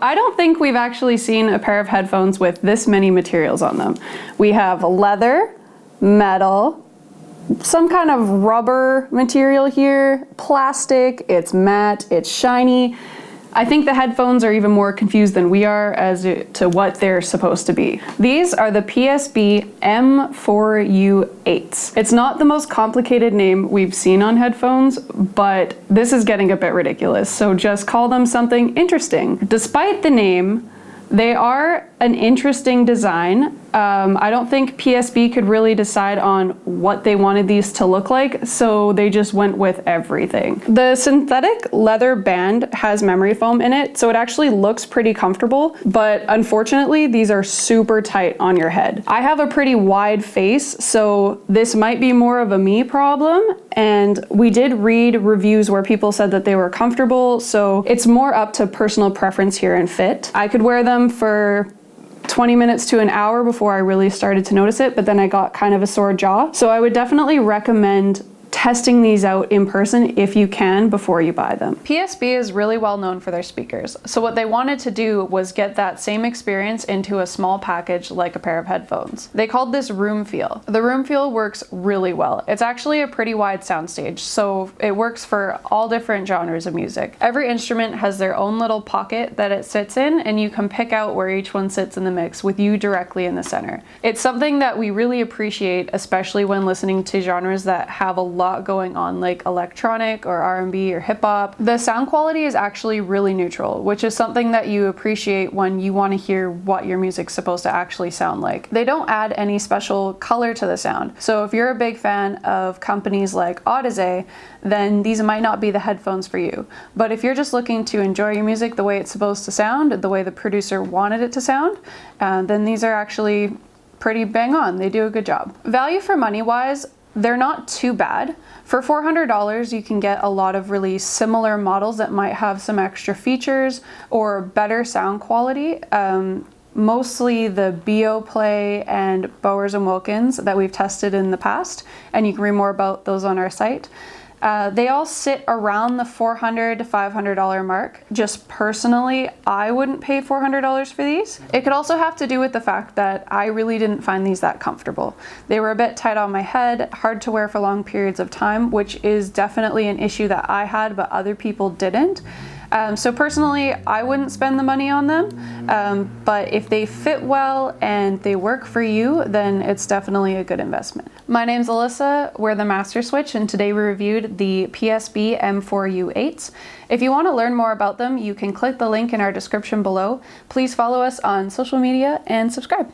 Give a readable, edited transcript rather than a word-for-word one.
I don't think we've actually seen a pair of headphones with this many materials on them. We have leather, metal, some kind of rubber material here, plastic, it's matte, it's shiny. I think the headphones are even more confused than we are as to what they're supposed to be. These are the PSB M4U 8s. It's not the most complicated name we've seen on headphones, but this is getting a bit ridiculous, so just call them something interesting. Despite the name, they are an interesting design. I don't think PSB could really decide on what they wanted these to look like, so they just went with everything. The synthetic leather band has memory foam in it, so it actually looks pretty comfortable, but unfortunately, these are super tight on your head. I have a pretty wide face, so this might be more of a me problem, and we did read reviews where people said that they were comfortable, so it's more up to personal preference here and fit. I could wear them for 20 minutes to an hour before I really started to notice it, but then I got kind of a sore jaw. So I would definitely recommend testing these out in person if you can before you buy them. PSB is really well known for their speakers, so what they wanted to do was get that same experience into a small package like a pair of headphones. They called this room feel. The room feel works really well. It's actually a pretty wide soundstage, so it works for all different genres of music. Every instrument has their own little pocket that it sits in, and you can pick out where each one sits in the mix with you directly in the center. It's something that we really appreciate, especially when listening to genres that have a lot going on, like electronic or R&B or hip hop. The sound quality is actually really neutral, which is something that you appreciate when you want to hear what your music's supposed to actually sound like. They don't add any special color to the sound, so if you're a big fan of companies like Odyssey, then these might not be the headphones for you. But if you're just looking to enjoy your music the way it's supposed to sound, the way the producer wanted it to sound, then these are actually pretty bang on. They do a good job. Value for money wise, they're not too bad. For $400, you can get a lot of really similar models that might have some extra features or better sound quality. Mostly the Beoplay and Bowers & Wilkins that we've tested in the past, and you can read more about those on our site. They all sit around the $400 to $500 mark. Just personally, I wouldn't pay $400 for these. It could also have to do with the fact that I really didn't find these that comfortable. They were a bit tight on my head, hard to wear for long periods of time, which is definitely an issue that I had, but other people didn't. So personally, I wouldn't spend the money on them, but if they fit well and they work for you, then it's definitely a good investment. My name's Alyssa, we're the Master Switch, and today we reviewed the PSB M4U 8s. If you want to learn more about them, you can click the link in our description below. Please follow us on social media and subscribe.